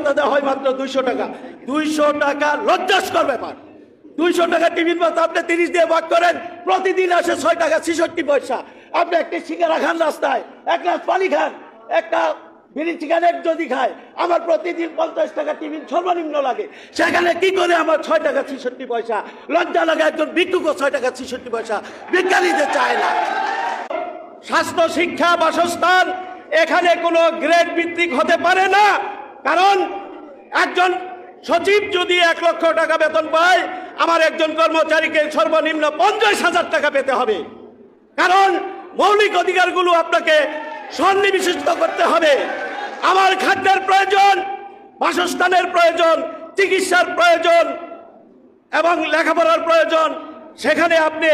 ভাতা দেওয়া হয় মাত্র 200 টাকা। 200 টাকা লজ্জাস্কর ব্যাপার। 200 টাকা টিফিন ভাতা আপনি 30 দিয়ে ভাগ করেন, প্রতিদিন আসে 6 টাকা 66 পয়সা। আপনি একটা সিঙ্গারা খান রাস্তায়, এক গ্লাস পানি খান, একটা বিড়ি সিগারেট যদি খায়, আমার প্রতিদিন 50 টাকা টিফিন সর্বনিম্ন লাগে। সেখানে কি করে আমার 6 টাকা 66 পয়সা? লজ্জা লাগে একজন ভিক্ষুকও 6 টাকা 66 পয়সা ভিক্ষা নিতে চায় না। স্বাস্থ্য, শিক্ষা, বাসস্থান এখানে কোনো গ্রেড ভিত্তিক হতে পারে না। কারণ একজন সচিব যদি 1 লক্ষ টাকা বেতন পায়, আমার একজন কর্মচারীকে সর্বনিম্ন 50,000 টাকা পেতে হবে। কারণ মৌলিক অধিকারগুলো আপনাকে সন্নিবেশিত করতে হবে। আমার খাদ্যের প্রয়োজন, বাসস্থানের প্রয়োজন, চিকিৎসার প্রয়োজন এবং লেখাপড়ার প্রয়োজন। সেখানে আপনি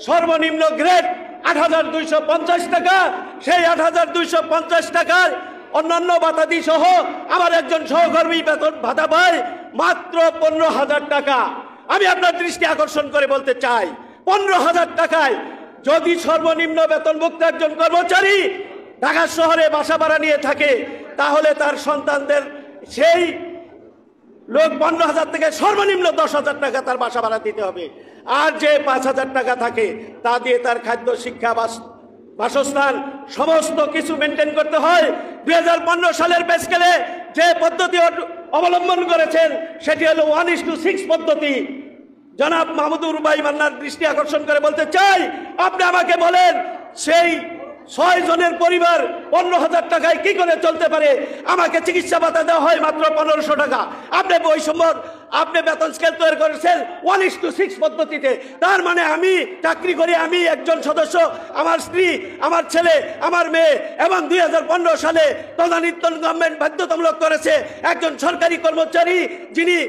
সর্বনিম্ন গ্রেড 8,250 টাকা, সেই 8,250 টাকার অন্যান্য ভাতাদি সহ আমার একজন সহকর্মী বেতন ভাতা পায় মাত্র 15,000 টাকা। আমি আপনার দৃষ্টি আকর্ষণ করে বলতে চাই, 15,000 টাকায় যদি সর্বনিম্ন বেতনভুক্ত একজন কর্মচারী ঢাকা শহরে বাসা ভাড়া নিয়ে থাকে, তাহলে তার সন্তানদের সেই লোক 15,000 থেকে সর্বনিম্ন 10,000 টাকা তার বাসা ভাড়া দিতে হবে। আর যে 5,000 টাকা থাকে তা দিয়ে তার খাদ্য, শিক্ষা, বাসস্থান সমস্ত কিছু মেনটেন করতে হয়। 2015 সালের পে স্কেলে যে পদ্ধতি অবলম্বন করেছেন সেটি হলো 1:6 পদ্ধতি। জনাব মাহমুদুর ভাই মান্নার দৃষ্টি আকর্ষণ করে বলতে চাই, আপনি আমাকে বলেন সেই 6 জনের পরিবার 15,000 টাকায় কি করে চলতে পারে? আমাকে চিকিৎসা ভাতা দেওয়া হয় মাত্র 1,500 টাকা। আপনি বৈষম্য, আপনি বেতন স্কেল তৈরি করেছেন 1:6 পদ্ধতিতে। তার মানে আমি চাকরি করি, আমি একজন সদস্য, আমার স্ত্রী, আমার ছেলে, আমার মেয়ে, এবং 2015 সালে তদানীন্তন গভর্নমেন্ট বাধ্যতামূলক করেছে একজন সরকারি কর্মচারী যিনি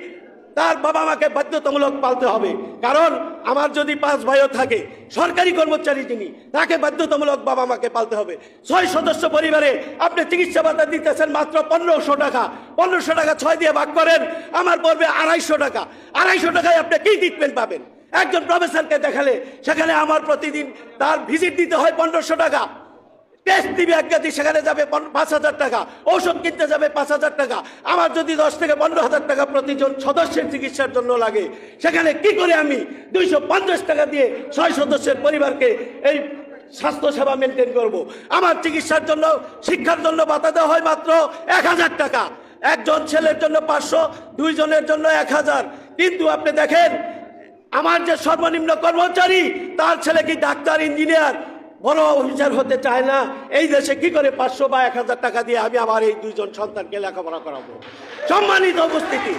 তার বাবা মাকে বাধ্যতামূলক পালতে হবে। কারণ আমার যদি 5 ভাইও থাকে, সরকারি কর্মচারী যিনি, তাকে বাধ্যতামূলক বাবা মাকে পালতে হবে। 6 সদস্য পরিবারে আপনি চিকিৎসা ভাতা দিতেছেন মাত্র 1,500 টাকা। 1,500 টাকা 6 দিয়ে ভাগ করেন, আমার পড়বে 250 টাকা। 250 টাকায় আপনি কি ট্রিটমেন্ট পাবেন? একজন প্রফেসরকে দেখালে সেখানে আমার প্রতিদিন তার ভিজিট দিতে হয় 1,500 টাকা। টেস্ট দিবে একগাতি, সেখানে যাবে 5,000 টাকা। ঔষধ কিনতে যাবে 5,000 টাকা। আমার যদি 10 থেকে 15,000 টাকা প্রতিজন সদস্যের চিকিৎসার জন্য লাগে, সেখানে কি করে আমি 250 টাকা দিয়ে 6 সদস্যের পরিবারকে এই স্বাস্থ্য সেবা মেনটেন করব? আমার চিকিৎসার জন্য, শিক্ষার জন্য ভাতা দেওয়া হয় মাত্র 1,000 টাকা। একজন ছেলের জন্য 500, 2 জনের জন্য 1,000। কিন্তু আপনি দেখেন আমার যে সর্বনিম্ন কর্মচারী, তার ছেলে কি ডাক্তার, ইঞ্জিনিয়ার, বড় অফিসার হতে চায় না। এই দেশে কি করে 500 বা 1,000 টাকা দিয়ে আমি আমার এই 2 জন সন্তানকে লেখাপড়া করাবো? সম্মানিত উপস্থিতি,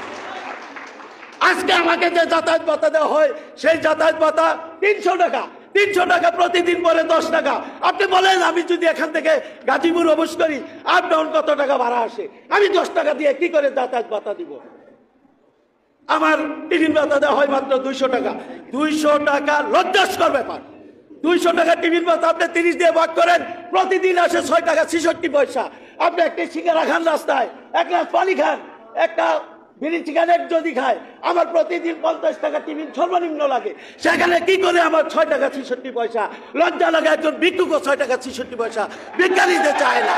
আজকে আমাকে যে যাতায়াত ভাতা দেওয়া হয়, সেই যাতায়াত ভাতা 300 টাকা। 300 টাকা প্রতিদিন পরে 10 টাকা। আপনি বলেন আমি যদি এখান থেকে গাজীপুর অবশ্য করি, আপ ডাউন কত টাকা ভাড়া আসে? আমি 10 টাকা দিয়ে কি করে যাতায়াত ভাতা দিব? আমার টিফিন ভাতা দেওয়া হয় মাত্র 200 টাকা। 200 টাকা লজ্জাস্কর ব্যাপার। 200 টাকা টিফিন ভাতা আপনি 30 দিয়ে ভাগ করেন, প্রতিদিন আসে 6 টাকা 66 পয়সা। আপনি একটা সিঙ্গারা খান রাস্তায়, এক গ্লাস পানি খান, একটা বিড়ি সিগারেট যদি খায়, আমার প্রতিদিন 50 টাকা টিফিন সর্বনিম্ন লাগে। সেখানে কি করে আমার 6 টাকা 66 পয়সা? লজ্জা লাগে একজন ভিক্ষুকও 6 টাকা 66 পয়সা ভিক্ষা নিতে চায় না।